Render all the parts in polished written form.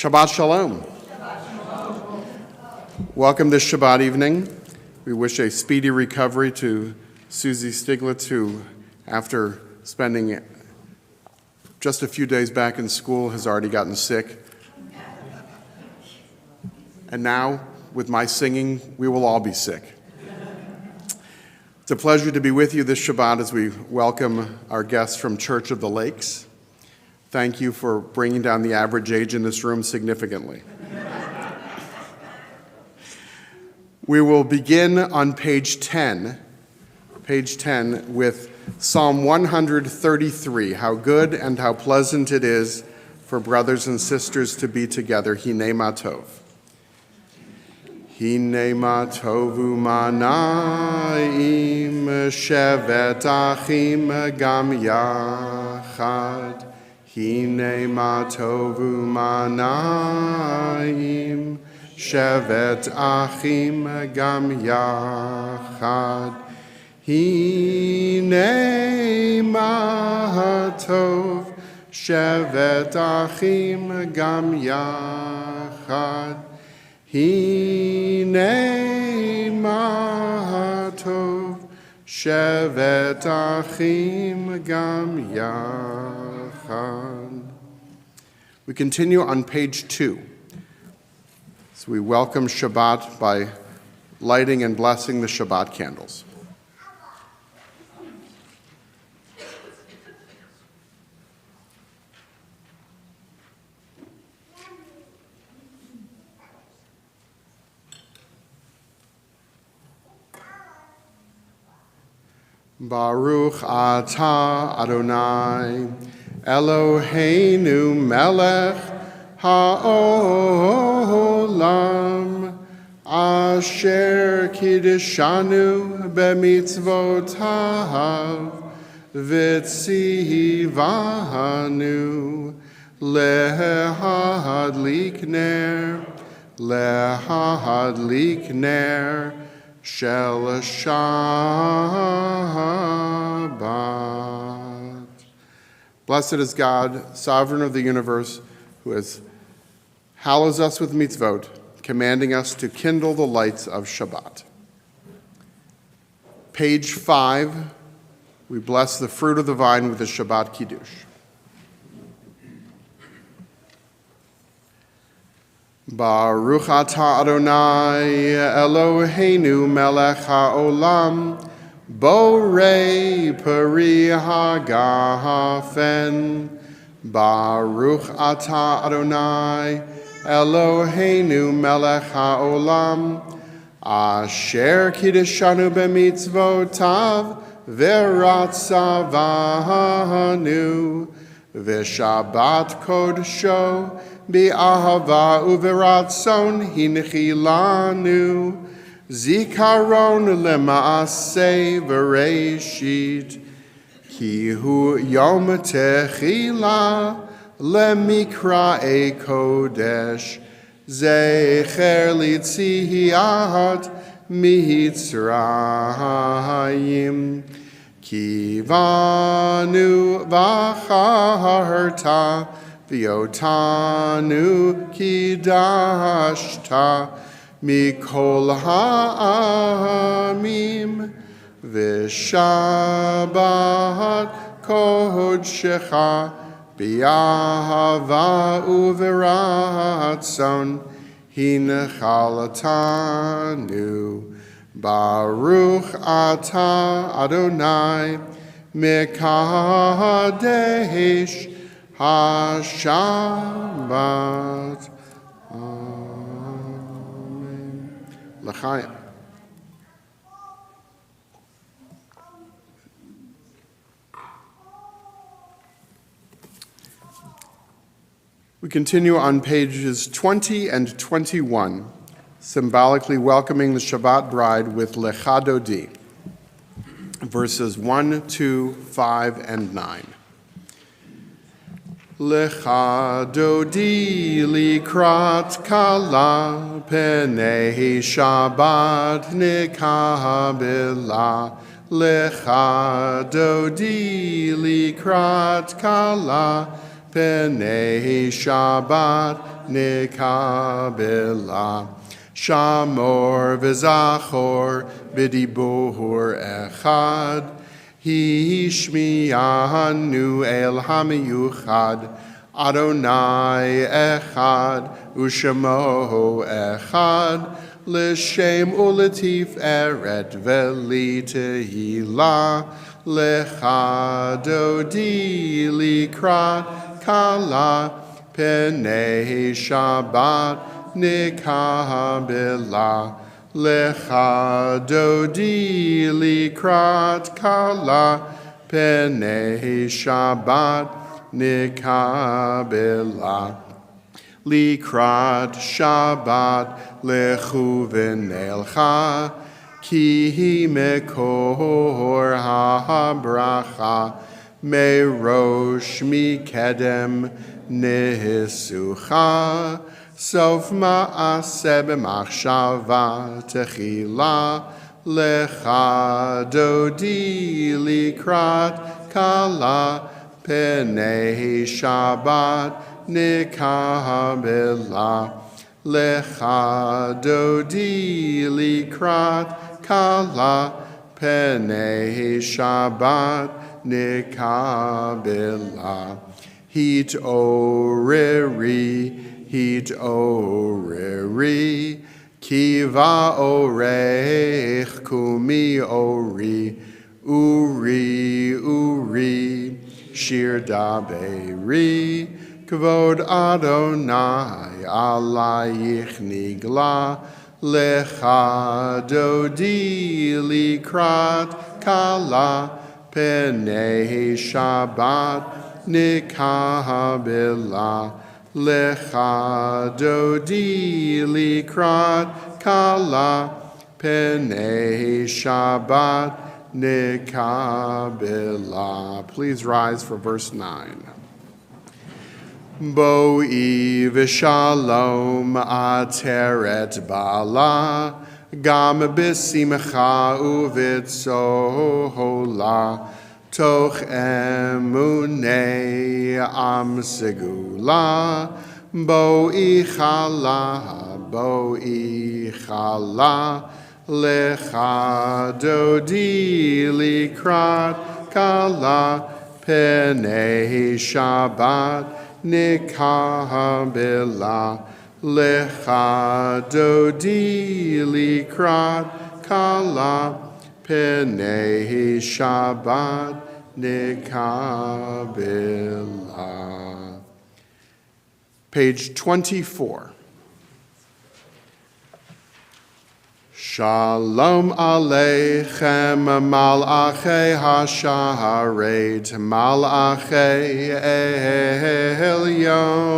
Shabbat Shalom. Welcome this Shabbat evening. We wish a speedy recovery to Susie Stiglitz, who, after spending just a few days back in school, has already gotten sick. And now, with my singing, we will all be sick. It's a pleasure to be with you this Shabbat as we welcome our guests from Church of the Lakes. Thank you for bringing down the average age in this room significantly. We will begin on page 10 with Psalm 133, how good and how pleasant it is for brothers and sisters to be together. Hinei ma tov. Hinei ma tovu manaim shevet achim gam yachad. Hinei ma tovu manaim shevet achim gam yachad. Hinei ma tov shevet achim gam yachad. Hinei ma tov shevet achim gam yachad. We continue on page 2. So we welcome Shabbat by lighting and blessing the Shabbat candles. Baruch atah Adonai Eloheinu melech ha'olam asher kiddushanu b'mitzvotav v'tzivanu lehadlik ner Shel Shabbat. Blessed is God, sovereign of the universe, who has hallows us with mitzvot, commanding us to kindle the lights of Shabbat. Page 5, we bless the fruit of the vine with the Shabbat Kiddush. Baruch atah Adonai Eloheinu melech ha'olam borei peri hagafen. Baruch atah Adonai Eloheinu melech ha'olam asher kiddushanu b'mitzvotav v'ratzavanu v'shabbat kodsho Bi'ahava uveratzon hinchilanu zikaron lema'aseh v'reishit ki hu yom techila lemikra'e kodesh zecher litziat mitzrayim kivanu v'charta V'yotanu kidashta mikol ha'amim v'shabbat kodshecha b'yahava uveratzon hinchalatanu Baruch atah Adonai mekadesh HaShabbat. Amen. L'chaim. We continue on pages 20 and 21, symbolically welcoming the Shabbat bride with Lecha Dodi, verses 1, 2, 5, and 9. Lecha dodi likrat kala penei Shabbat nikabela. Lecha dodi likrat kala penei Shabbat nikabela. Shamor v'zachor b'dibur echad. Hishmiyanu el hamiyuchad. Adonai echad u'shemo echad. L'shem u'letif eret v'li tehila. Lecha dodi likrat kala. Penei Shabbat nikabela. Lecha dodi likrat kala. Penei Shabbat nikabela. Likrat Shabbat lechu v'nelcha. Ki mekor ha-bracha. Merosh mikedem nisucha. Sof ma'aseh b'machshava techila. Lecha dodi likrat kala. Penei Shabbat nikabela. Lecha dodi likrat kala. Penei Shabbat nikabela. Hit oreri, kiva orech kumi ori, uri, shir daberi, kvod Adonai alayich nigla, lecha dodi likrat kala, penei Shabbat nikabela. Lecha dodi likrat kala. Penei Shabbat nikabela. Please rise for verse 9. Bo'i v'shalom ateret bala. Gam b'simcha uv'tzola. Toch emunei am segula. Bo'i chala. Lecha dodi likrat kala. Penei Shabbat nikabela. Lecha dodi likrat kala. Penei Shabbat nikabela. Page 24. Shalom Aleichem Malachei Hasharet Malachei Elyon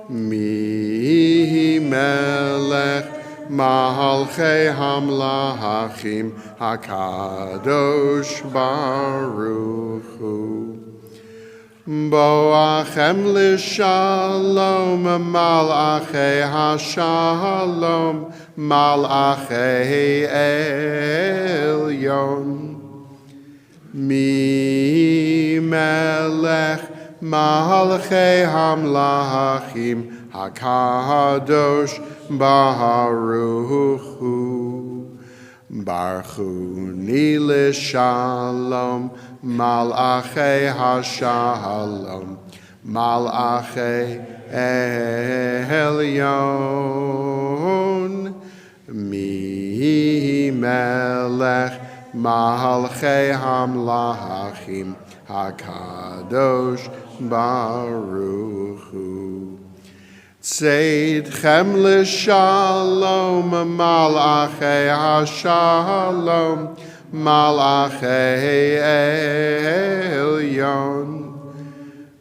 Mi Melech Malchei Hamlachim HaKadosh Baruch Hu. Boachem l'shalom malachei hashalom malachei elyon. Mi melech malchei hamlachim HaKadosh Baruch Hu. Barchuni l'shalom malachei hashalom malachei elyon. Mi melech malchei hamlachim HaKadosh Baruch Hu. Tzeidchem l'shalom malachei hashalom malachei elyon.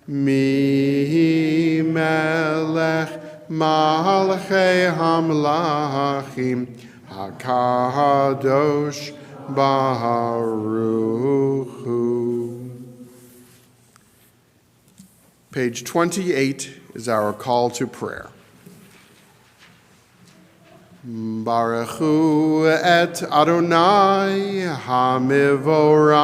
Mi melech malchei hamlachim HaKadosh Baruch Hu. Page 28 is our call to prayer. Baruch Hu et Adonai Hamivorach.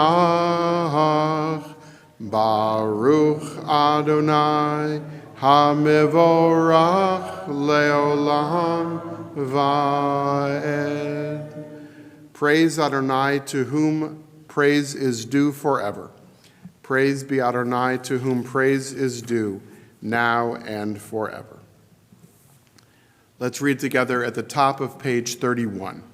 Baruch Adonai Hamivorach leolam vaed. Praise Adonai, to whom praise is due forever. Praise be Adonai, to whom praise is due, now and forever. Let's read together at the top of page 31.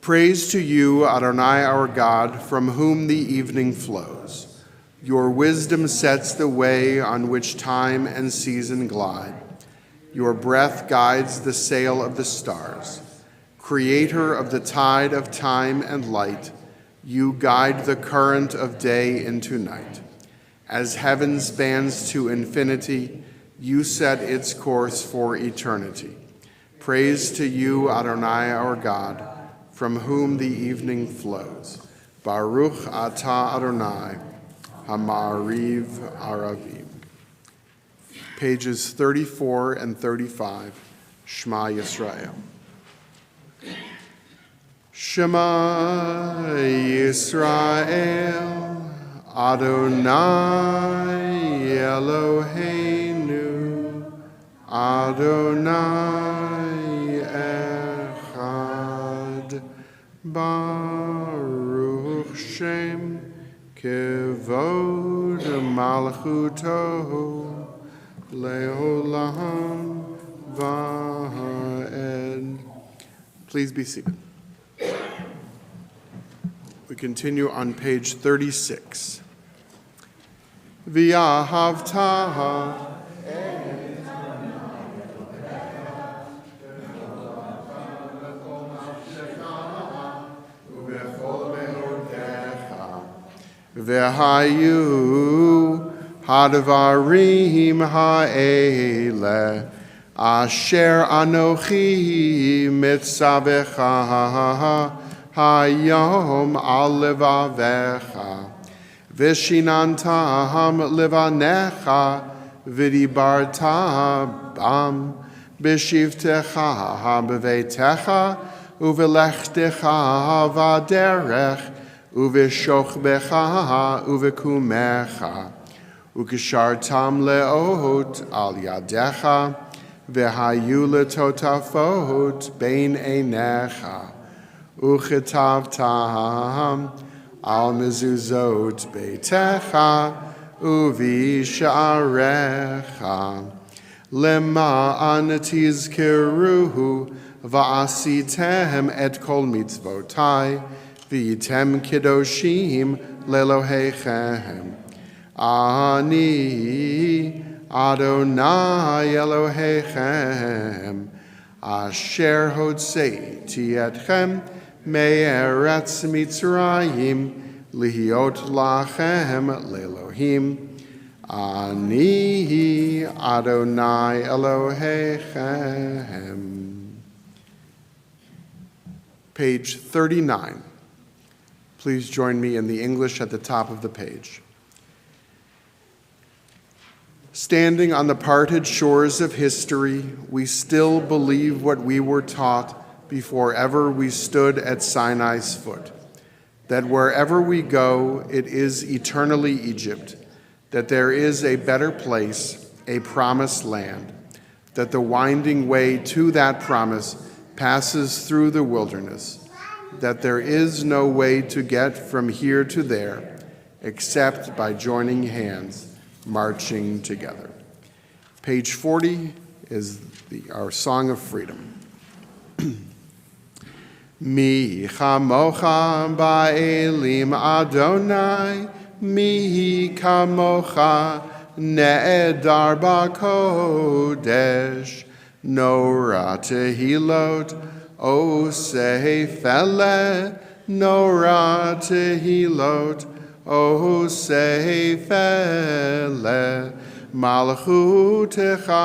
Praise to you, Adonai our God, from whom the evening flows. Your wisdom sets the way on which time and season glide. Your breath guides the sail of the stars. Creator of the tide of time and light, you guide the current of day into night. As heaven spans to infinity, you set its course for eternity. Praise to you, Adonai our God, from whom the evening flows. Baruch atah Adonai, Hamariv Aravim. Pages 34 and 35, Shema Yisrael. Shema Yisrael, Adonai Eloheinu, Adonai Echad, Baruch Shem Kevod Malchuto, Leolam Vaed. Please be seated. We continue on page 36. V'yahavta v'hayu hadvarim ha'ele asher anochi mitzavecha hayom al levavecha vishinantam levanecha v'dibarta bam b'shivtecha b'veitecha uvelechtecha v'aderech uvishochbecha uvikumecha ukishartam leot al yadecha v'hayu letotafot bein einecha uchetavtam al mezuzot beitecha uvisharecha lema'an tizkeruhu va'asitem et kol mitzvotai v'item kedoshim lelohechem ani Adonai Elohechem asher hotzeiti etchem me'eretz Mitzrayim lihiot lachem le'Elohim ani Adonai Elohechem. Page 39. Please join me in the English at the top of the page. Standing on the parted shores of history, we still believe what we were taught before ever we stood at Sinai's foot, that wherever we go, it is eternally Egypt, that there is a better place, a promised land, that the winding way to that promise passes through the wilderness, that there is no way to get from here to there except by joining hands, marching together. Page 40 is our Song of Freedom. Mi chamocha ba'elim Adonai, mi kamocha ne'edar ba'kodesh, nora tehilot oseh fele, nora tehilot oseh fele, malchutecha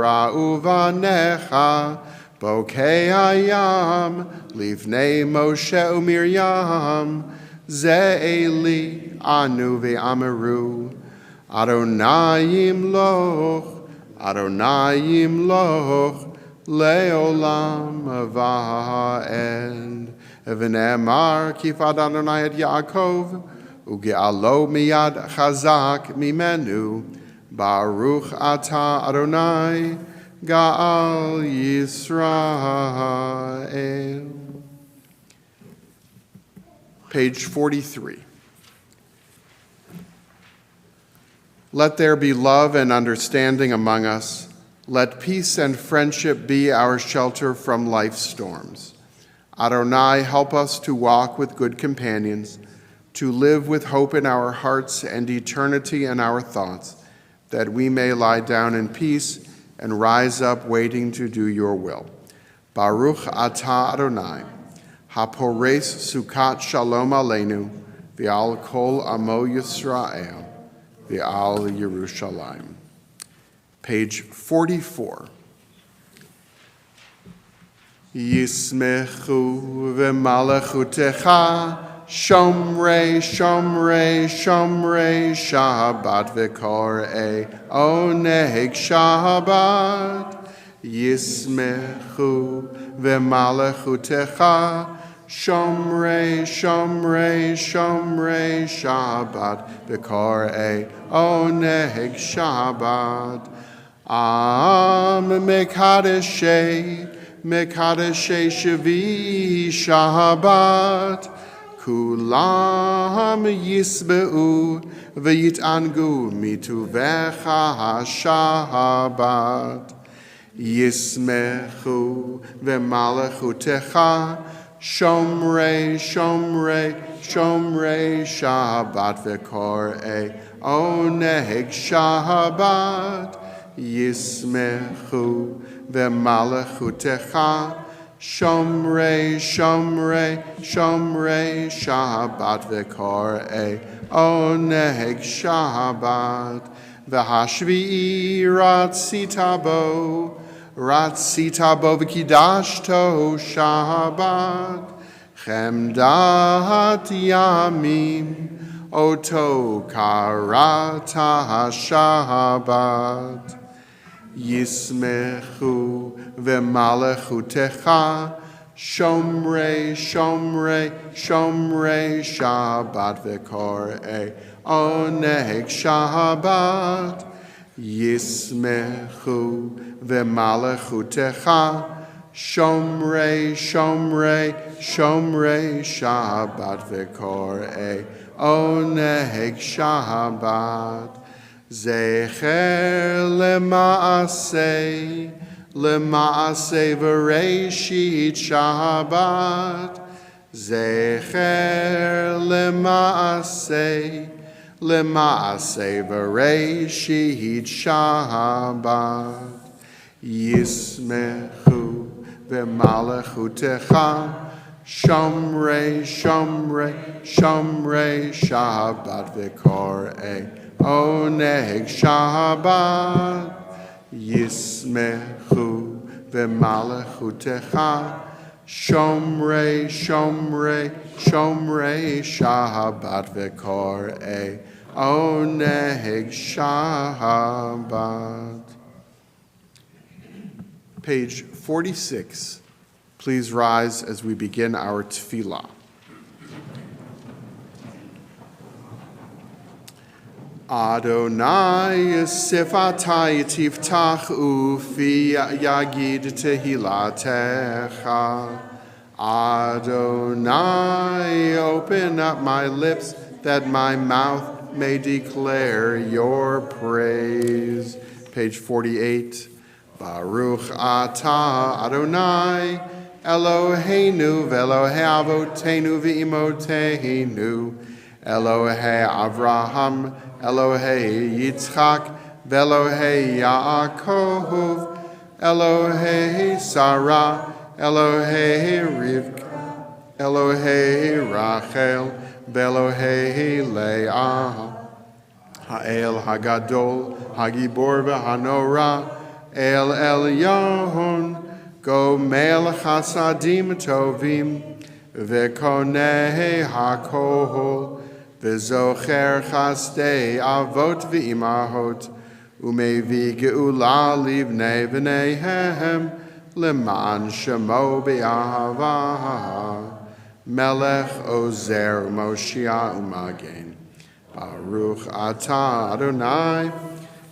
ra'uvanecha, bokei hayam, livnei Moshe u'Miriam, ze'eli anu ve'amaru, Adonai yimloch, Adonai yimloch, le'olam va'ed. V'ne'emar kifad Adonai et Yaakov, uge'alo miyad chazak mimenu, Baruch ata Adonai, Ga'al Yisrael. Page 43. Let there be love and understanding among us. Let peace and friendship be our shelter from life's storms. Adonai, help us to walk with good companions, to live with hope in our hearts and eternity in our thoughts, that we may lie down in peace and rise up waiting to do your will. Baruch atah Adonai, hapores sukat shalom aleinu, v'al kol amo Yisrael, v'al Yerushalayim. Page 44. Yismechu v'malachutecha, Shomrei, Shomrei, Shomrei, Shabbat v'kor'ei, oneg Shabbat. Yismechu v'malachutecha, Shomrei, Shomrei, Shomrei, Shabbat v'kor'ei, oneg Shabbat. Am mekadeshei, mekadeshei shvi Shabbat. Kulam yisbeu v'yitangu mituvecha hashabat. Yismechu v'malachutecha, Shomrei, Shomrei, Shomrei, Shabbat v'kor'ei, oneg Shabbat. Yismechu v'malachutecha, Shomrei, Shomrei, Shomrei, Shabbat v'kor'ei, oneg Shabbat. V'hashvi'i ratzita bo v'kidashto Shabbat. Chemdat yamim, oto karata Shabbat. Yismechu v'malachutecha, Shomrei, Shomrei, Shomrei, Shabbat v'kor'ei, oneg Shabbat. Yismechu v'malachutecha, Shomrei, Shomrei, Shomrei, Shabbat v'kor'ei, oneg Shabbat. Zecher lema'aseh, lema'aseh v'reishit Shabbat. Zecher lema'aseh, lema'aseh v'reishit Shabbat. Yismechu v'malachutecha, Shomrei, Shomrei, Shomrei, Shabbat v'kor'ei, oneg Shabbat. Yismechu v'malachutecha, Shomrei, Shomrei, Shomrei, Shabbat v'kor'ei, oneg Shabbat. Page 46. Please rise as we begin our tefillah. Adonai sifatai tiftach ufi yagid tehilatecha. Adonai, open up my lips that my mouth may declare your praise. Page 48. Baruch atah Adonai, Eloheinu v'Elohei avotenu v'imotenu, Elohei Avraham, Elohei Yitzchak, v'Elohei Yaakov, Elohei Sarah, Elohei Rivka, Elohei Rachel, v'Elohei Leah, Ha'el Hagadol, Hagibor v'Hanora, El Elyon, Gomel Chasadim Tovim, V'Konei HaKol, V'Zocher Chasdei Avot V'Imahot, Umevi Geula Livnei V'neihem, Leman Shemo Be'ahava, Melech Ozer Moshia Umagen. Baruch atah Adonai,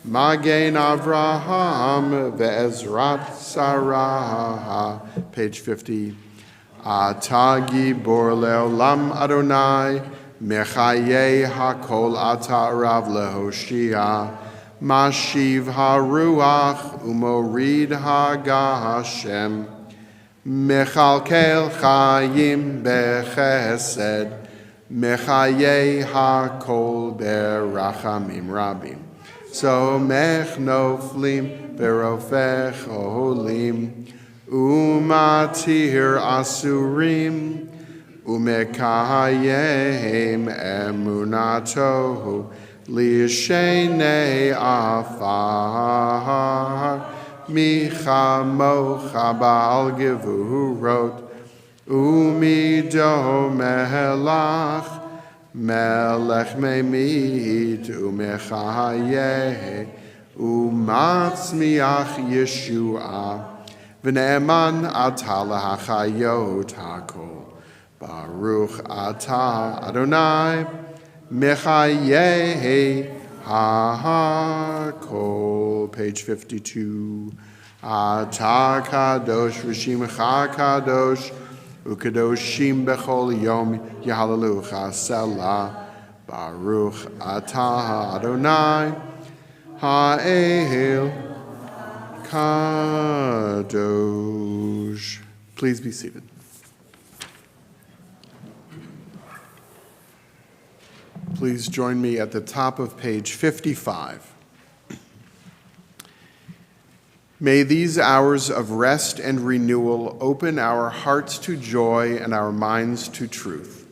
Magen Avraham ve'ezrat Sarah. Page 50. Atah gibor leolam Adonai, Mechaye hakol atah rav lehoshia, Mashiv haruach umorid hagashem, Mechalkel chayim bechesed, Mechaye hakol berachamim rabim. Somech noflim berofech olim, Umatir asurim, Umekayem emunatohu, Lishene afar, Michamocha ba'al gevurot, Umido melach, Melech memit, Umechayeh, Umatzmiach Yeshua, V'ne'eman atah lahachayot hakol. Baruch atah Adonai, Mechayehi hakol. Page 52. Atah kadosh v'shimcha kadosh, u'kadoshim bechol yom yahalelucha selah. Baruch atah Adonai, ha'el kadosh. Please be seated. Please join me at the top of page 55. May these hours of rest and renewal open our hearts to joy and our minds to truth.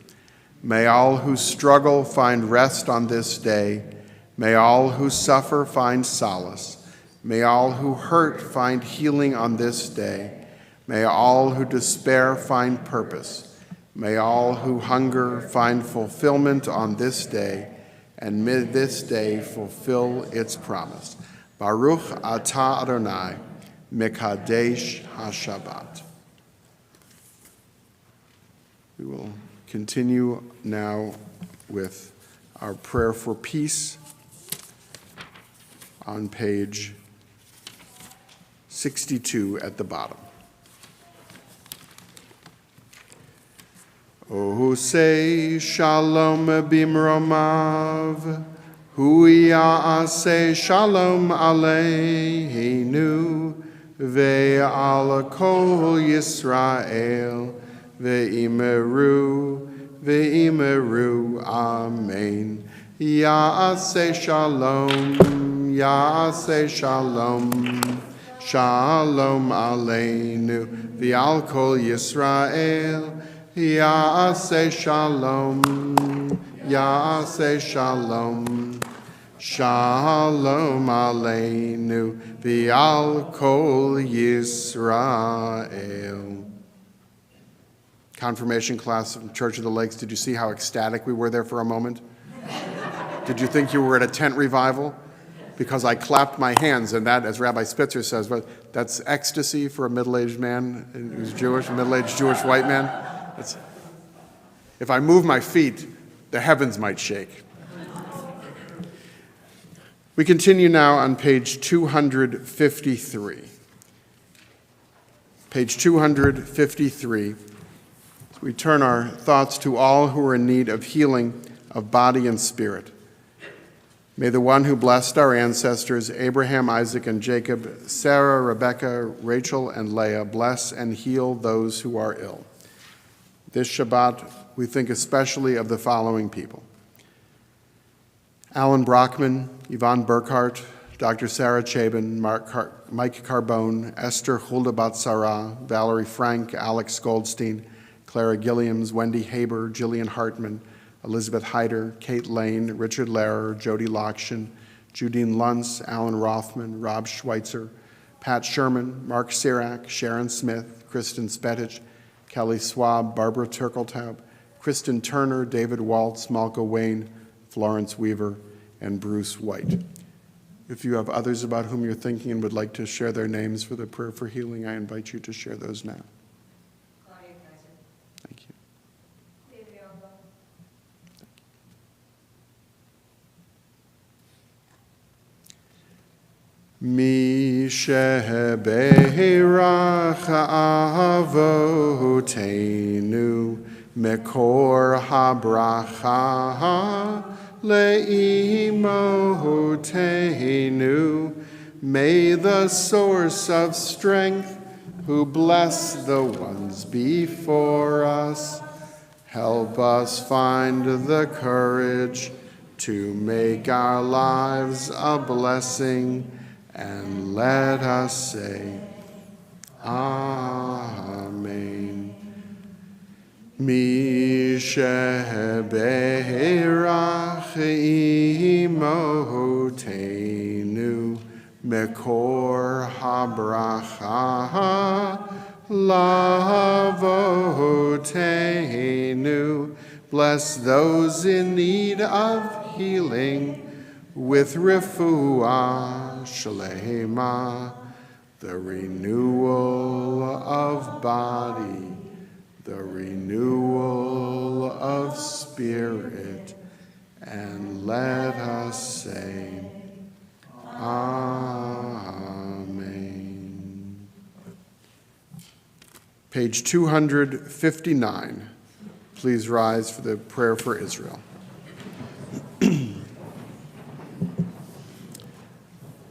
May all who struggle find rest on this day. May all who suffer find solace. May all who hurt find healing on this day. May all who despair find purpose. May all who hunger find fulfillment on this day, and may this day fulfill its promise. Baruch atah Adonai, Mekadesh HaShabbat. We will continue now with our prayer for peace on page 62 at the bottom. Oh, say shalom bimromav, hu ya'aseh shalom aleinu, ve'al kol Yisrael, ve'imeru, amen. Ya'aseh shalom, ya'aseh shalom, shalom aleinu, ve'al kol Yisrael, Ya'aseh shalom, Ya'aseh shalom, shalom aleinu, v'al kol Yisrael. Confirmation class from Church of the Lakes, did you see how ecstatic we were there for a moment? Did you think you were at a tent revival? Because I clapped my hands, and that, as Rabbi Spitzer says, that's ecstasy for a middle-aged man who's Jewish, a middle-aged Jewish white man. If I move my feet, the heavens might shake. We continue now on page 253. Page 253. We turn our thoughts to all who are in need of healing of body and spirit. May the one who blessed our ancestors, Abraham, Isaac, and Jacob, Sarah, Rebekah, Rachel, and Leah, bless and heal those who are ill. This Shabbat, we think especially of the following people: Alan Brockman, Yvonne Burkhart, Dr. Sarah Chabin, Mike Carbone, Esther Hulda Batsara, Valerie Frank, Alex Goldstein, Clara Gilliams, Wendy Haber, Jillian Hartman, Elizabeth Hyder, Kate Lane, Richard Lehrer, Jody Lokshin, Judine Luntz, Alan Rothman, Rob Schweitzer, Pat Sherman, Mark Sirak, Sharon Smith, Kristen Spetich, Kelly Swab, Barbara Turkeltaub, Kristen Turner, David Waltz, Malka Wayne, Florence Weaver, and Bruce White. If you have others about whom you're thinking and would like to share their names for the prayer for healing, I invite you to share those now. Claudia Kaiser. Thank you. David Elba. Mi shebeirach avotenu mekor habracha leimotenu. May the source of strength, who bless the ones before us, help us find the courage to make our lives a blessing, and let us say, Amen. Mi shebeirach imotenu mekor habracha lavotenu. Bless those in need of healing with refuah shlema, the renewal of body, the renewal of spirit, and let us say, Amen. Page 259. Please rise for the prayer for Israel.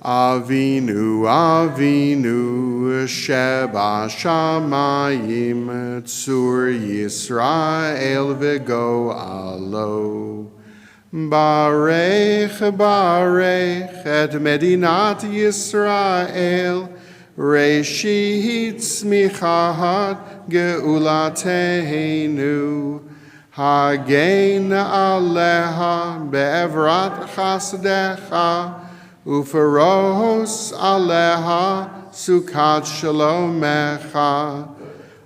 Avinu, Avinu, Sheba Shamayim, Tzur Yisrael v'go alo. Barech, Barech, et Medinat Yisrael, Reshit Smichat Geulateinu, Hagein Aleha Be'evrat Chasdecha, Ufaros Aleha Sukat Shalomecha.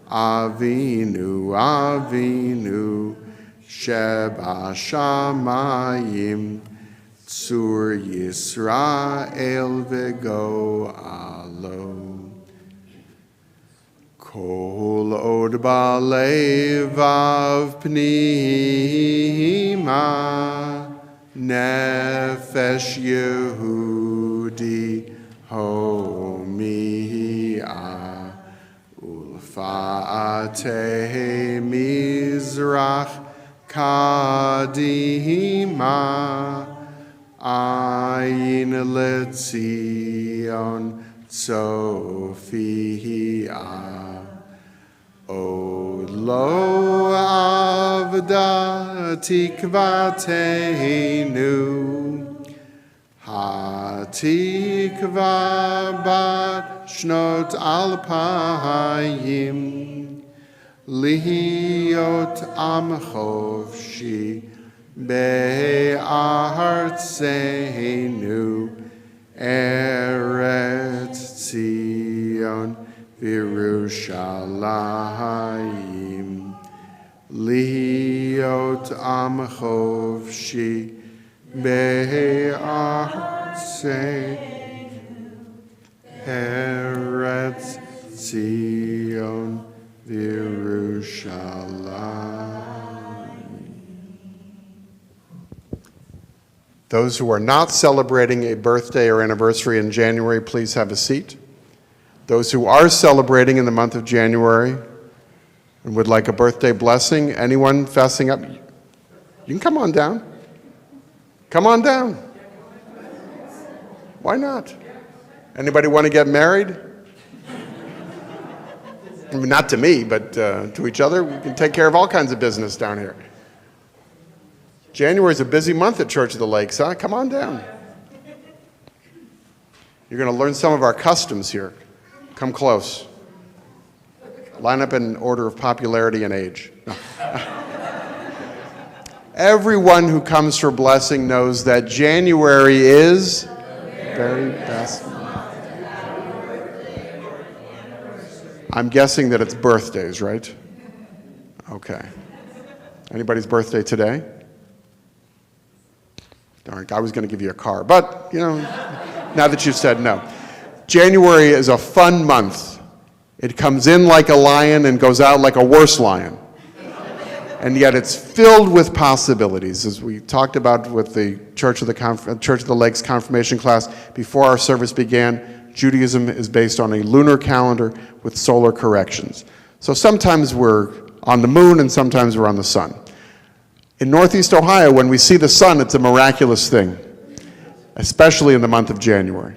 Avinu, Avinu, Sheba Shamayim, Tzur Yisrael v'go alo. Kol od balevav pnima, nefesh Yehudi homia, ulfaate mizrach kadima, ayin letzion Sophia. Od lo avda tikvateinu, ha-tikva bat shnot alpayim, lihiot am chofshi be'artseinu, Eretz Zion v'Yerushalayim, lihiot am chofshi be'artseinu, Eretz Zion v'Yerushalayim. Those who are not celebrating a birthday or anniversary in January, please have a seat. Those who are celebrating in the month of January and would like a birthday blessing, anyone fessing up, you can come on down. Come on down. Why not? Anybody want to get married? I mean, not to me, but to each other. We can take care of all kinds of business down here. January is a busy month at Church of the Lakes, huh? Come on down. You're going to learn some of our customs here. Come close. Line up in order of popularity and age. No. Everyone who comes for blessing knows that January is the very best month. I'm guessing that it's birthdays, right? Okay. Anybody's birthday today? Darn, I was going to give you a car, but, you know, now that you've said no. January is a fun month. It comes in like a lion and goes out like a worse lion. and yet it's filled with possibilities. As we talked about with the Church of the Lakes confirmation class before our service began, Judaism is based on a lunar calendar with solar corrections. So sometimes we're on the moon and sometimes we're on the sun. In Northeast Ohio, when we see the sun, it's a miraculous thing, especially in the month of January.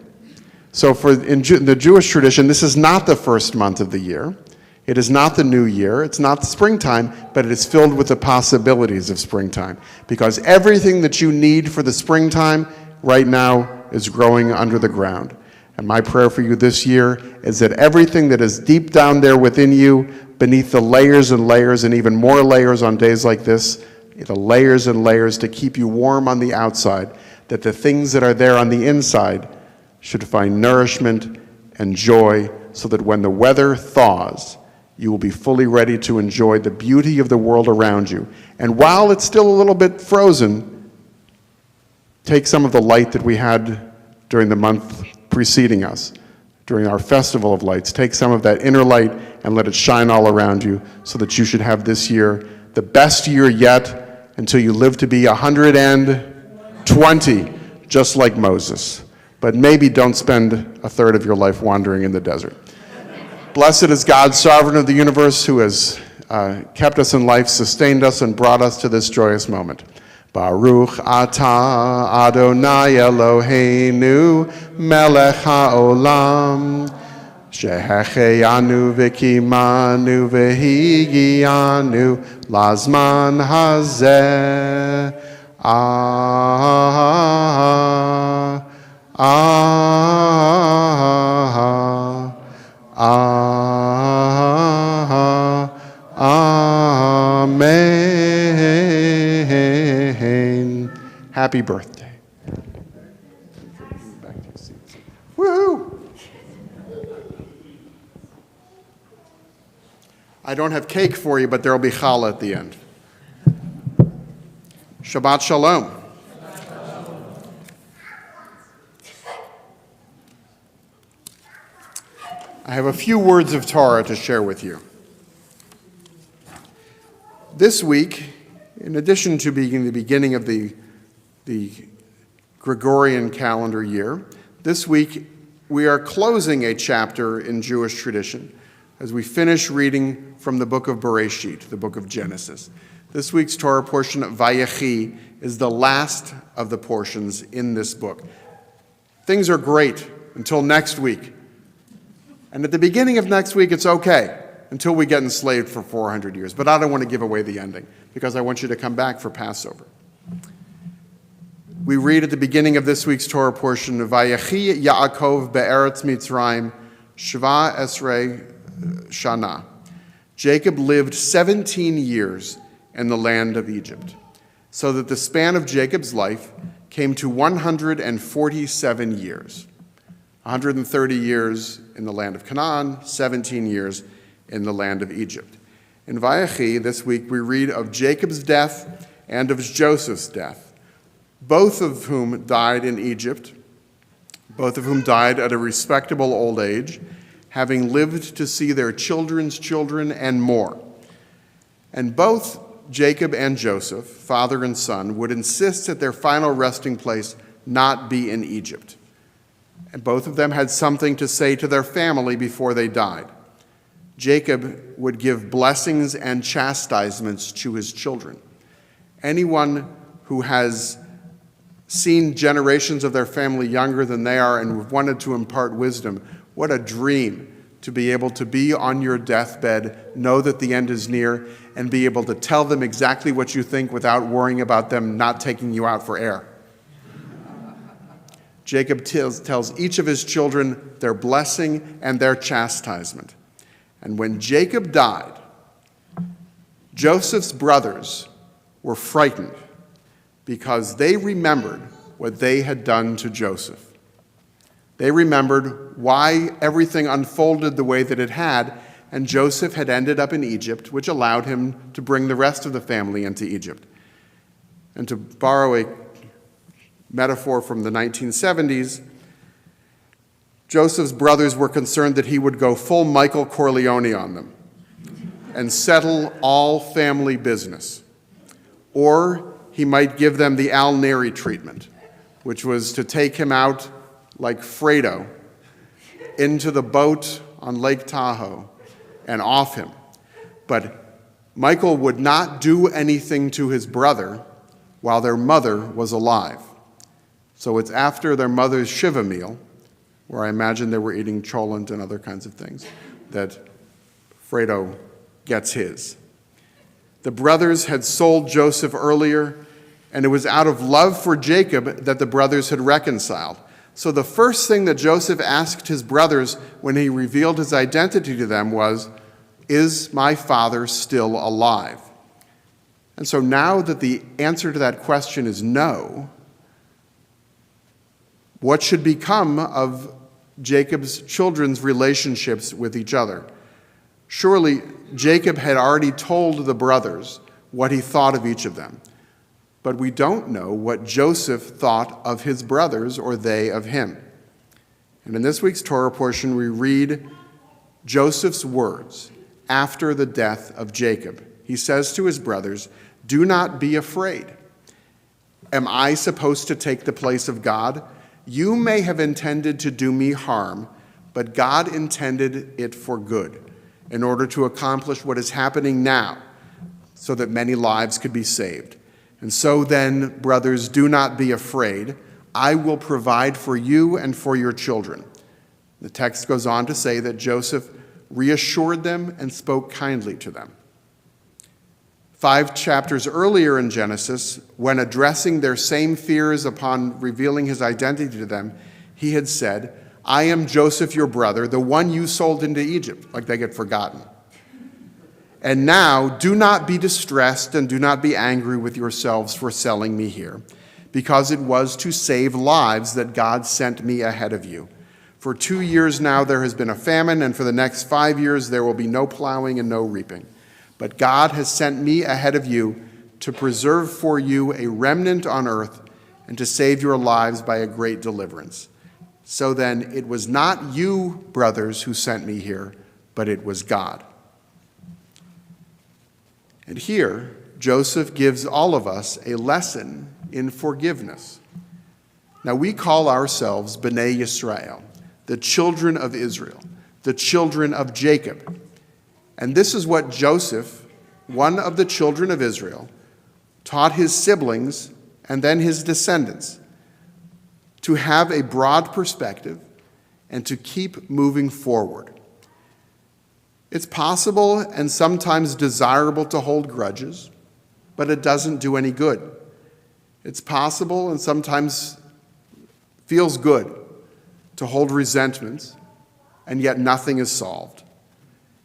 So in the Jewish tradition, this is not the first month of the year. It is not the new year. It's not the springtime, but it is filled with the possibilities of springtime. Because everything that you need for the springtime right now is growing under the ground. And my prayer for you this year is that everything that is deep down there within you, beneath the layers and layers and even more layers on days like this, the layers and layers to keep you warm on the outside, that the things that are there on the inside should find nourishment and joy so that when the weather thaws, you will be fully ready to enjoy the beauty of the world around you. And while it's still a little bit frozen, take some of the light that we had during the month preceding us, during our Festival of Lights. Take some of that inner light and let it shine all around you so that you should have this year the best year yet until you live to be 120, just like Moses. But maybe don't spend a third of your life wandering in the desert. Blessed is God, sovereign of the universe, who has kept us in life, sustained us, and brought us to this joyous moment. Baruch atah Adonai Eloheinu melech haolam shehecheyanu v'kimanu v'higianu lazman hazeh. Amen. Happy birthday. Back to your seats. Woohoo! I don't have cake for you, but there will be challah at the end. Shabbat Shalom. I have a few words of Torah to share with you. This week, in addition to being the beginning of the Gregorian calendar year, this week we are closing a chapter in Jewish tradition as we finish reading from the book of Bereshit, the book of Genesis. This week's Torah portion, Vayechi, is the last of the portions in this book. Things are great until next week. And at the beginning of next week, it's okay until we get enslaved for 400 years. But I don't want to give away the ending because I want you to come back for Passover. We read at the beginning of this week's Torah portion, Vayechi Yaakov be'eretz Mitzrayim shva esrei shana. Jacob lived 17 years in the land of Egypt, so that the span of Jacob's life came to 147 years. 130 years in the land of Canaan, 17 years in the land of Egypt. In Vayechi, this week, we read of Jacob's death and of Joseph's death, both of whom died in Egypt, both of whom died at a respectable old age, having lived to see their children's children and more. And both Jacob and Joseph, father and son, would insist that their final resting place not be in Egypt. And both of them had something to say to their family before they died. Jacob would give blessings and chastisements to his children. Anyone who has seen generations of their family younger than they are and wanted to impart wisdom, what a dream to be able to be on your deathbed, know that the end is near, and be able to tell them exactly what you think without worrying about them not taking you out for air. Jacob tells each of his children their blessing and their chastisement. And when Jacob died, Joseph's brothers were frightened because they remembered what they had done to Joseph. They remembered why everything unfolded the way that it had, and Joseph had ended up in Egypt, which allowed him to bring the rest of the family into Egypt. And to borrow a metaphor from the 1970s, Joseph's brothers were concerned that he would go full Michael Corleone on them and settle all family business. Or he might give them the Al Neri treatment, which was to take him out like Fredo into the boat on Lake Tahoe and off him. But Michael would not do anything to his brother while their mother was alive. So it's after their mother's Shiva meal, where I imagine they were eating cholent and other kinds of things, that Fredo gets his. The brothers had sold Joseph earlier, and it was out of love for Jacob that the brothers had reconciled. So the first thing that Joseph asked his brothers when he revealed his identity to them was, "Is my father still alive?" And so now that the answer to that question is no, what should become of Jacob's children's relationships with each other? Surely Jacob had already told the brothers what he thought of each of them, but we don't know what Joseph thought of his brothers or they of him. And in this week's Torah portion, we read Joseph's words after the death of Jacob. He says to his brothers, "Do not be afraid. Am I supposed to take the place of God? You may have intended to do me harm, but God intended it for good, in order to accomplish what is happening now, so that many lives could be saved. And so then, brothers, do not be afraid. I will provide for you and for your children." The text goes on to say that Joseph reassured them and spoke kindly to them. 5 chapters earlier in Genesis, when addressing their same fears upon revealing his identity to them, he had said, "I am Joseph, your brother, the one you sold into Egypt," like they get forgotten. "And now do not be distressed and do not be angry with yourselves for selling me here, because it was to save lives that God sent me ahead of you. For 2 years now there has been a famine, and for the next 5 years there will be no plowing and no reaping. But God has sent me ahead of you to preserve for you a remnant on earth and to save your lives by a great deliverance. So then, it was not you, brothers, who sent me here, but it was God." And here, Joseph gives all of us a lesson in forgiveness. Now, we call ourselves B'nai Yisrael, the children of Israel, the children of Jacob. And this is what Joseph, one of the children of Israel, taught his siblings and then his descendants: to have a broad perspective and to keep moving forward. It's possible and sometimes desirable to hold grudges, but it doesn't do any good. It's possible and sometimes feels good to hold resentments, and yet nothing is solved.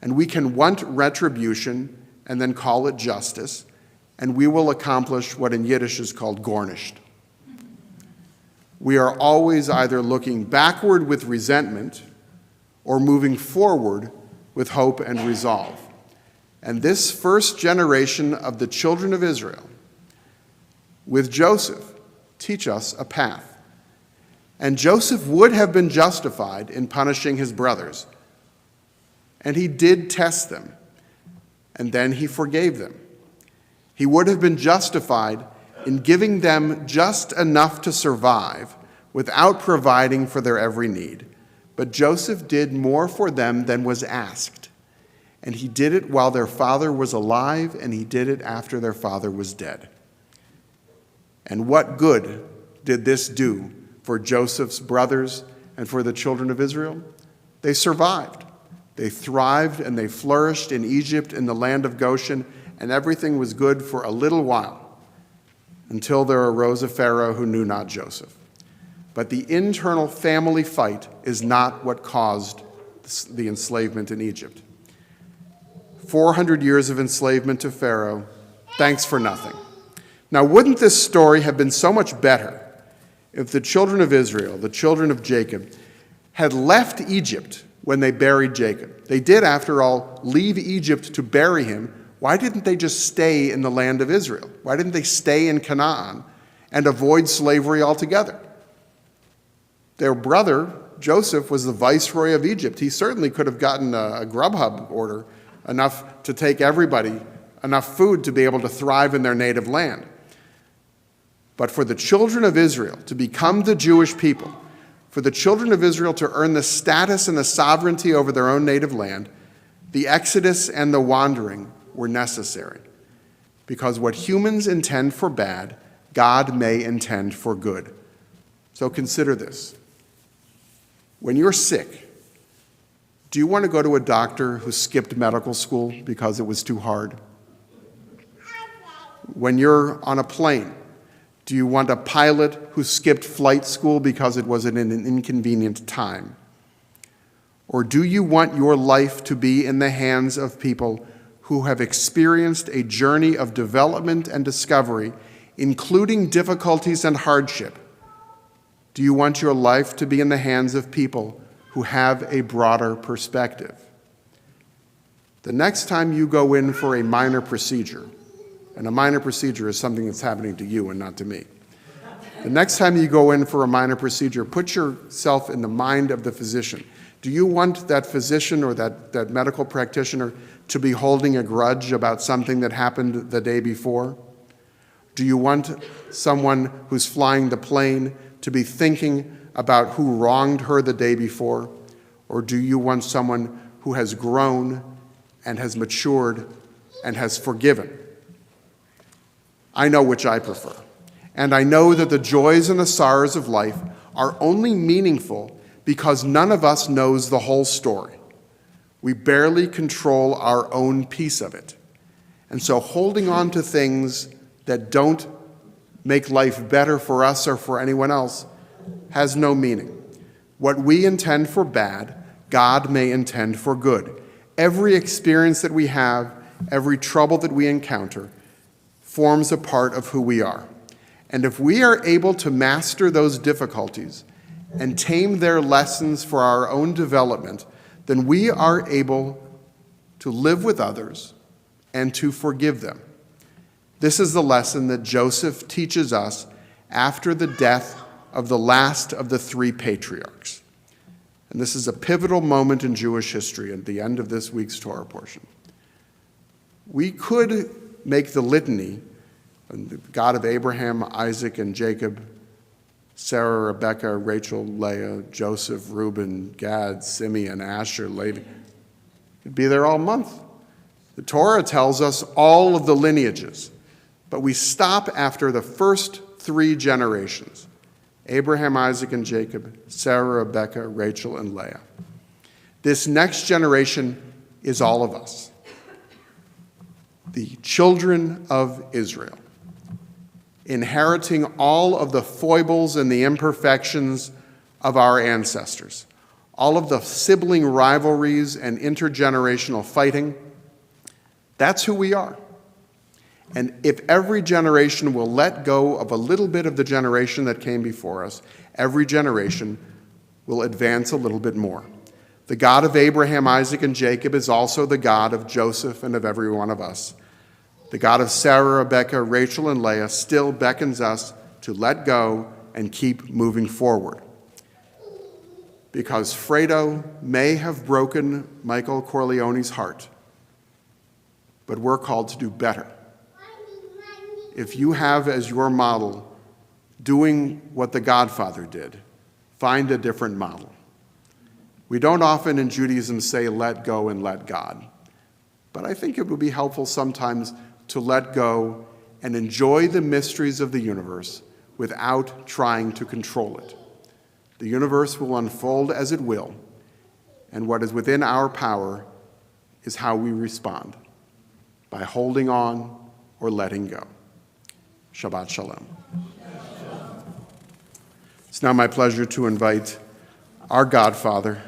And we can want retribution and then call it justice, and we will accomplish what in Yiddish is called gornisht. We are always either looking backward with resentment or moving forward with hope and resolve. And this first generation of the children of Israel, with Joseph, teach us a path. And Joseph would have been justified in punishing his brothers. And he did test them, and then he forgave them. He would have been justified in giving them just enough to survive without providing for their every need. But Joseph did more for them than was asked. And he did it while their father was alive, and he did it after their father was dead. And what good did this do for Joseph's brothers and for the children of Israel? They survived. They thrived and they flourished in Egypt, in the land of Goshen, and everything was good for a little while, until there arose a Pharaoh who knew not Joseph. But the internal family fight is not what caused the enslavement in Egypt. 400 years of enslavement to Pharaoh, thanks for nothing. Now, wouldn't this story have been so much better if the children of Israel, the children of Jacob, had left Egypt when they buried Jacob? They did, after all, leave Egypt to bury him. Why didn't they just stay in the land of Israel? Why didn't they stay in Canaan and avoid slavery altogether? Their brother, Joseph, was the viceroy of Egypt. He certainly could have gotten a Grubhub order enough to take everybody, enough food to be able to thrive in their native land. But for the children of Israel to become the Jewish people, for the children of Israel to earn the status and the sovereignty over their own native land, the exodus and the wandering were necessary. Because what humans intend for bad, God may intend for good. So consider this. When you're sick, do you want to go to a doctor who skipped medical school because it was too hard? When you're on a plane, do you want a pilot who skipped flight school because it was in an inconvenient time? Or do you want your life to be in the hands of people who have experienced a journey of development and discovery, including difficulties and hardship? Do you want your life to be in the hands of people who have a broader perspective? The next time you go in for a minor procedure, and a minor procedure is something that's happening to you and not to me. The next time you go in for a minor procedure, put yourself in the mind of the physician. Do you want that physician or that medical practitioner to be holding a grudge about something that happened the day before? Do you want someone who's flying the plane to be thinking about who wronged her the day before? Or do you want someone who has grown and has matured and has forgiven? I know which I prefer. And I know that the joys and the sorrows of life are only meaningful because none of us knows the whole story. We barely control our own piece of it. And so holding on to things that don't make life better for us or for anyone else has no meaning. What we intend for bad, God may intend for good. Every experience that we have, every trouble that we encounter, forms a part of who we are. And if we are able to master those difficulties and tame their lessons for our own development, then we are able to live with others and to forgive them. This is the lesson that Joseph teaches us after the death of the last of the three patriarchs. And this is a pivotal moment in Jewish history at the end of this week's Torah portion. We could make the litany, the God of Abraham, Isaac, and Jacob, Sarah, Rebekah, Rachel, Leah, Joseph, Reuben, Gad, Simeon, Asher, Levi. It'd be there all month. The Torah tells us all of the lineages, but we stop after the first three generations: Abraham, Isaac, and Jacob, Sarah, Rebekah, Rachel, and Leah. This next generation is all of us, the children of Israel, inheriting all of the foibles and the imperfections of our ancestors, all of the sibling rivalries and intergenerational fighting. That's who we are. And if every generation will let go of a little bit of the generation that came before us, every generation will advance a little bit more. The God of Abraham, Isaac, and Jacob is also the God of Joseph and of every one of us. The God of Sarah, Rebekah, Rachel, and Leah still beckons us to let go and keep moving forward. Because Fredo may have broken Michael Corleone's heart, but we're called to do better. If you have as your model doing what the Godfather did, find a different model. We don't often in Judaism say let go and let God, but I think it would be helpful sometimes to let go and enjoy the mysteries of the universe without trying to control it. The universe will unfold as it will, and what is within our power is how we respond, by holding on or letting go. Shabbat Shalom. It's now my pleasure to invite our Godfather,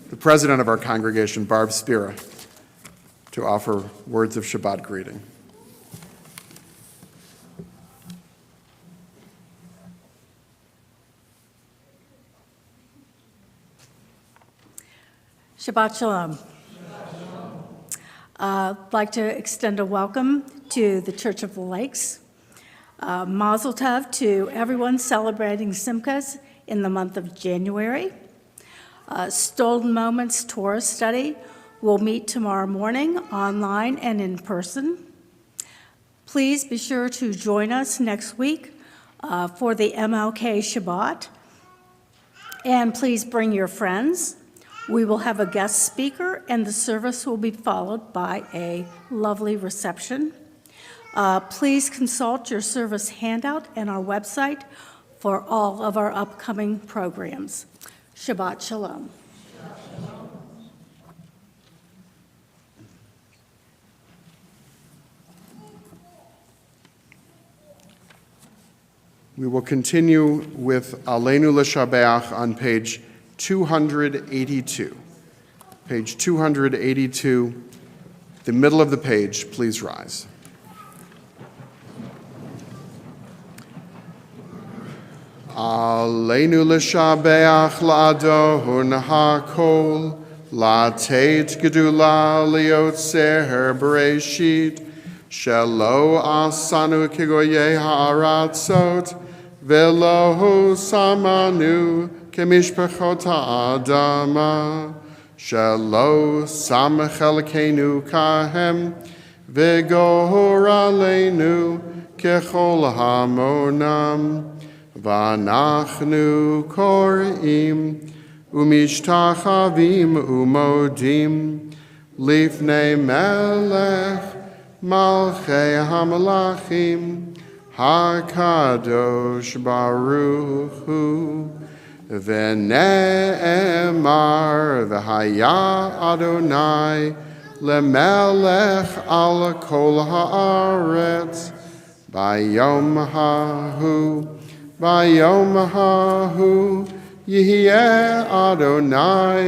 the president of our congregation, Barb Spira, to offer words of Shabbat greeting. Shabbat Shalom. I'd like to extend a welcome to the Church of the Lakes. Mazel tov to everyone celebrating Simchas in the month of January. Stolen Moments Torah Study will meet tomorrow morning, online and in person. Please be sure to join us next week for the MLK Shabbat. And please bring your friends. We will have a guest speaker, and the service will be followed by a lovely reception. Please consult your service handout and our website for all of our upcoming programs. Shabbat Shalom. We will continue with Aleinu L'Shabeach on page 282. Page 282, the middle of the page, please rise. Aleinu L'Shabeach L'Adon HaKol, L'Teit Gedula L'Yotzer Bereshit, Shelo Asanu Kigoye Ha'aratzot, Velo Samanu Kemishpachot Ha'adama, Shelo Samachelkeinu Kahem, Vigor Aleinu Kechol Hamonam, Vanachnu Korim, Umishtachavim Umodim, Lifnei Melech, Malchei HaMelachim, HaKadosh Baruch Hu, V'ne'emar v'haya Adonai lemelech al kol haaretz, Bayom hahu, Yihyeh Adonai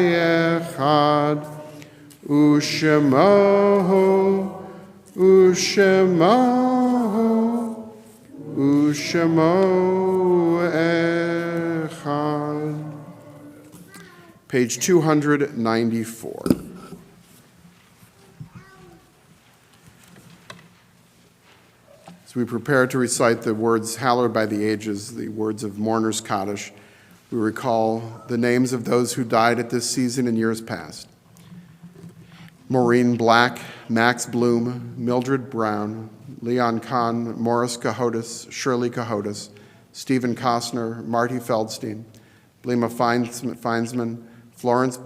echad, U'shemohu echad. Page 294. As we prepare to recite the words hallowed by the ages, the words of Mourner's Kaddish, we recall the names of those who died at this season in years past. Maureen Black, Max Bloom, Mildred Brown, Leon Kahn, Morris Cahotis, Shirley Cahotis, Stephen Costner, Marty Feldstein, Blima Feinsman, Florence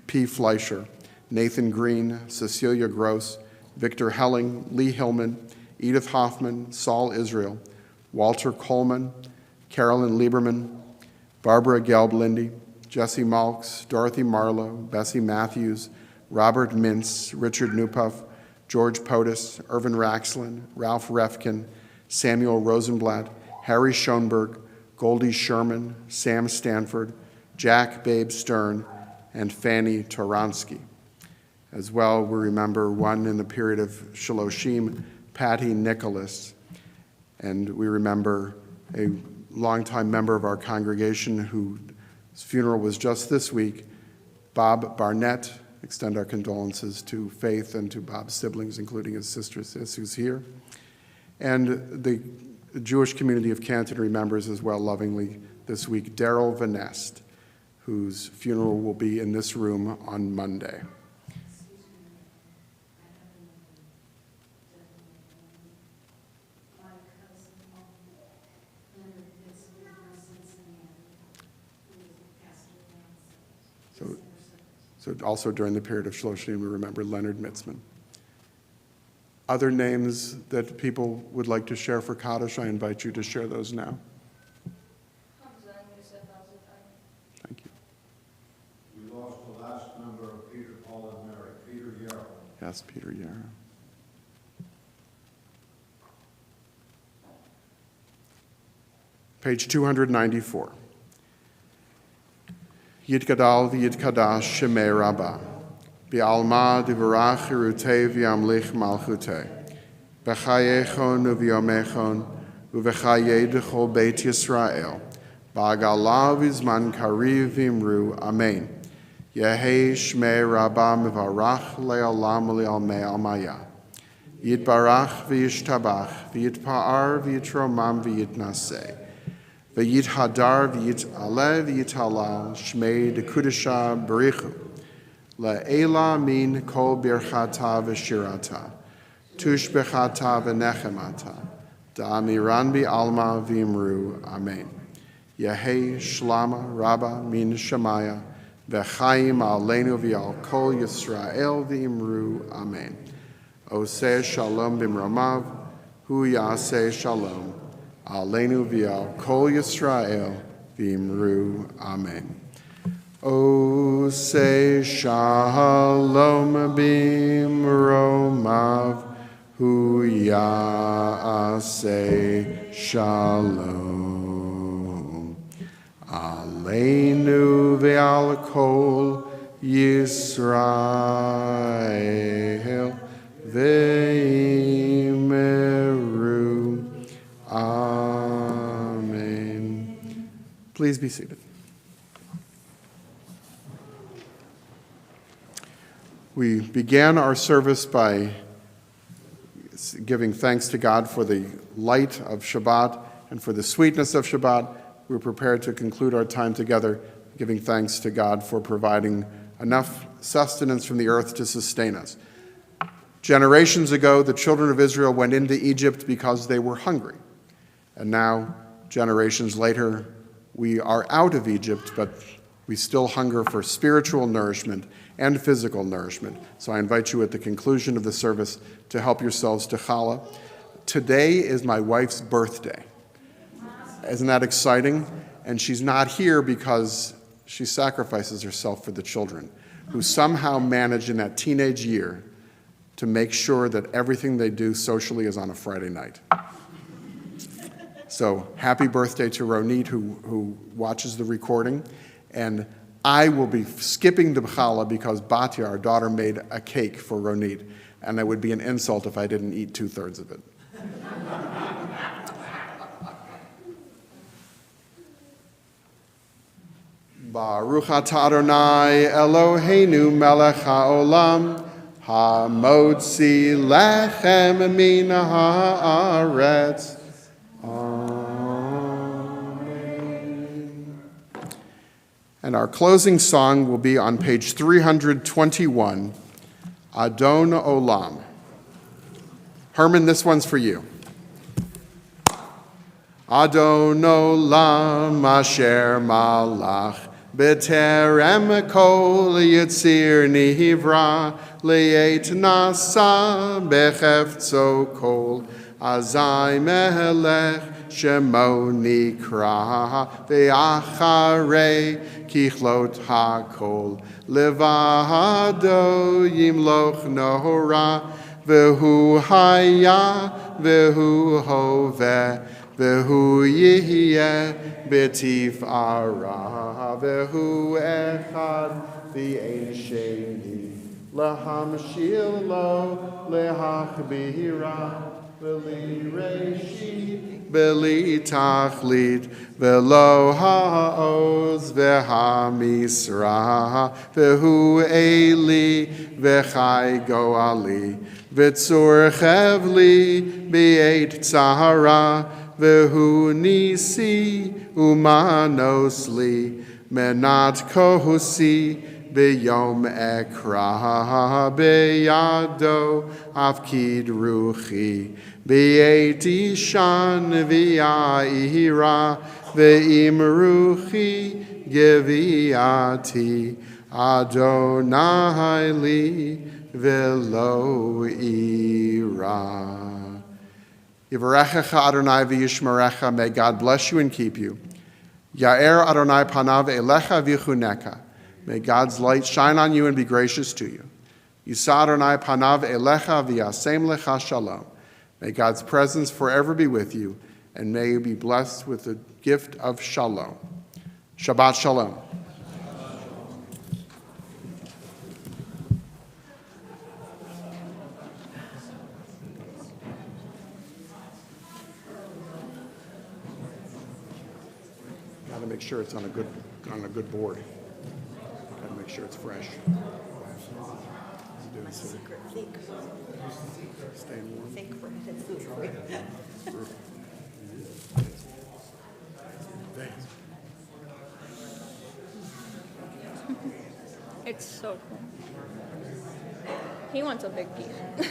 P. Fleischer, Nathan Green, Cecilia Gross, Victor Helling, Lee Hillman, Edith Hoffman, Saul Israel, Walter Coleman, Carolyn Lieberman, Barbara Gelb-Lindy, Jesse Malks, Dorothy Marlowe, Bessie Matthews, Robert Mintz, Richard Newpuff, George Potus, Irvin Raxlin, Ralph Refkin, Samuel Rosenblatt, Harry Schoenberg, Goldie Sherman, Sam Stanford, Jack Babe Stern, and Fanny Toronsky. As well, we remember one in the period of Shaloshim, Patty Nicholas, and we remember a longtime member of our congregation whose funeral was just this week, Bob Barnett. Extend our condolences to Faith and to Bob's siblings, including his sister Sis, who's here. And the Jewish community of Canton remembers as well lovingly this week Daryl Van Nest, whose funeral will be in this room on Monday. So also during the period of Shloshim, we remember Leonard Mitzman. Other names that people would like to share for Kaddish, I invite you to share those now. Thank you. We lost the last member of Peter, Paul, and Mary, Peter Yarrow. Yes, Peter Yarrow. Page 294. Yitgadal v'yitkadash shemei Rabbah, B'alma divarach irutei v'yamlich malchutei, B'chayechon u'v'yomechon, u'v'chayei d'chol Beit Yisrael, Ba'agala v'zman kariv v'imru, Amen. Yehei shmei Rabbah mivarach le'olam u'le'almei almaya. Yitbarach v'yishtabach, v'yitpa'ar v'yitromam v'yitnaseh. V'yithadar v'yit'ale v'yit'halal shmei dekudesha barichu. Le'ela min kol birchata v'shirata. Tushbechata v'nechemata. Da'amiran bi'alma v'imru. Amen. Yehei shlama rabba min shemaya. V'chaim aleinu v'al kol Yisrael v'imru. Amen. Oseh shalom b'mramav. Hu yaseh shalom. Aleinu v'al kol Yisrael v'imru. Amen. Oseh shalom b'mramav. Hu yaseh shalom. Aleinu ve'al kol Yisrael ve'imru. Amen. Please be seated. We began our service by giving thanks to God for the light of Shabbat and for the sweetness of Shabbat. We're prepared to conclude our time together giving thanks to God for providing enough sustenance from the earth to sustain us. Generations ago, the children of Israel went into Egypt because they were hungry. And now, generations later, we are out of Egypt, but we still hunger for spiritual nourishment and physical nourishment. So I invite you at the conclusion of the service to help yourselves to challah. Today is my wife's birthday. Isn't that exciting? And she's not here because she sacrifices herself for the children, who somehow managed in that teenage year to make sure that everything they do socially is on a Friday night. So happy birthday to Ronit, who watches the recording. And I will be skipping the challah because Batya, our daughter, made a cake for Ronit, and it would be an insult if I didn't eat 2/3 of it. Baruch atah Adonai Eloheinu melech haolam hamotzi lechem min haaretz. And our closing song will be on page 321, Adon Olam. Herman, this one's for you. Adon Olam asher malach b'terem kol yitzir nivra le'et nasa b'chefzo kol azai melech shemo nikra ve'acharei kichlot hakol levado yimloch nohora vehu haya vehu hoveh vehu yihye betif ara vehu echad v'ein sheni lahamshil lo lehachbira v'li reishit v'li tachlit v'lo ha'oz v'hamisra v'hu eli v'chai goali v'tzur chevli b'eit tzahara v'hu nisi umanosli menat kohusi b'yom ekra b'yado afkid ruchi b'eit ishan v'ya'ira v'im ruchi geviati Adonai li v'lo ira. Yivarechecha Adonai v'yishmerecha. May God bless you and keep you. Ya'er Adonai panav elecha v'chuneka. May God's light shine on you and be gracious to you. Yisa Adonai panav elecha v'yasem lecha shalom. May God's presence forever be with you, and may you be blessed with the gift of shalom. Shabbat shalom. Got to make sure it's on a good board. Got to make sure it's fresh. Staying warm. Fake bread and food. It's so cool. He wants a big piece. That's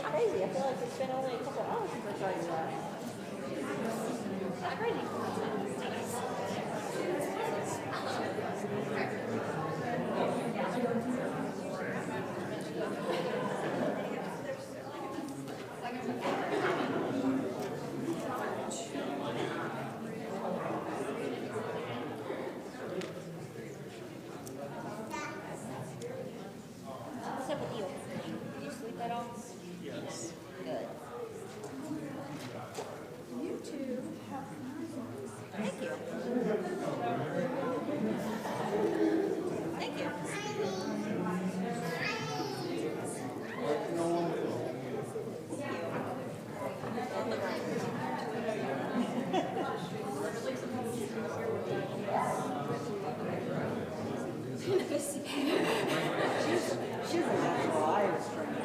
crazy. I feel like it's been only a couple hours since I saw you last. That's crazy. What's up with you? Did you sleep at all? Yes. Good. You too. Thank you. Thank you. She's a natural Irish drinker.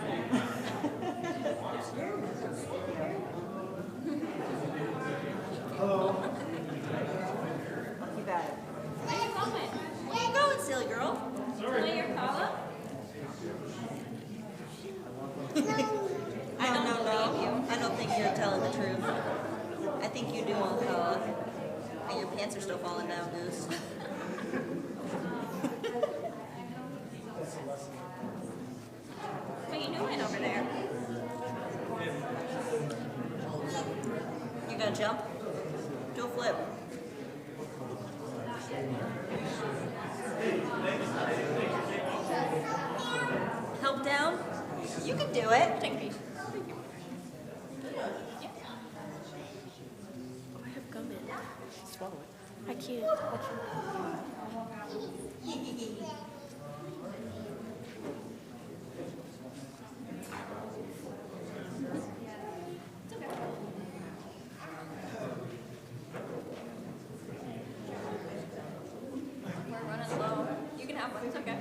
Hello. You got it. Where you going? Where you going, silly girl? Play your Paula? No. I don't think you're telling the truth. I think you do want Paula. And your pants are still falling down, Goose. What are you doing over there? You gonna jump? Do a flip. Help down? You can do it. Take a piece. I have gum in. Swallow it. I can't. We're running low. You can have one. It's okay.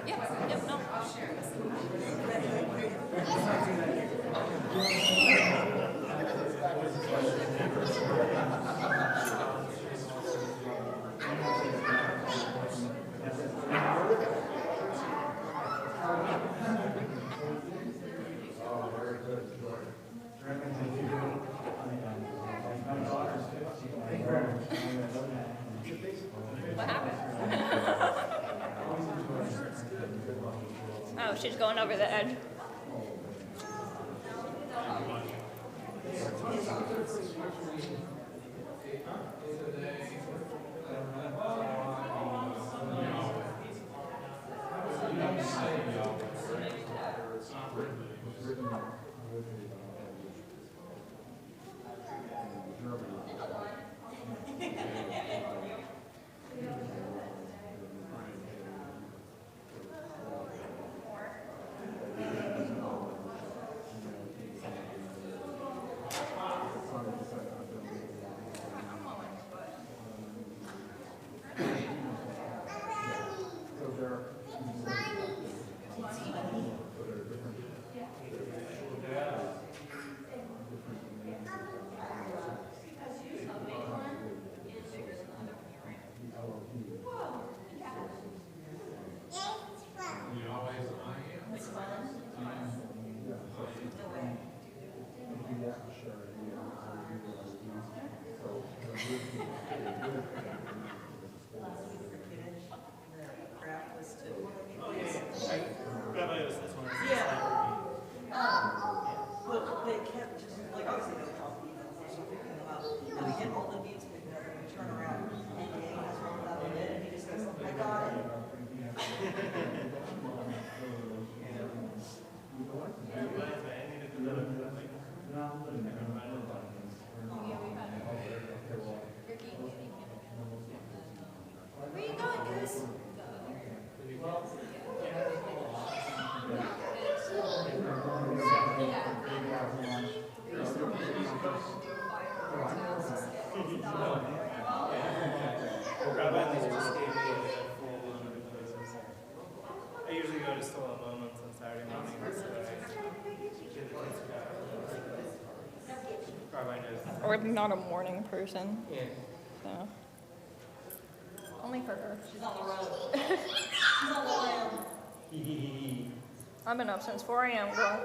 Yep. No. What happened? Oh, she's going over the edge. But they kept just, like, obviously they call people, so picking them up. And we get all the beats picked up and we turn around and he has rolled out of it and he just goes, I got it. Where you going, Goose? Rabbi just gave me a full blown places. I usually go to Still Moments on Saturday mornings, so I get the kids back. Rabbi knows. Or not a morning person. Yeah. So. Only for her. She's on the road. She's on the lam. I've been up since 4 a.m., girl.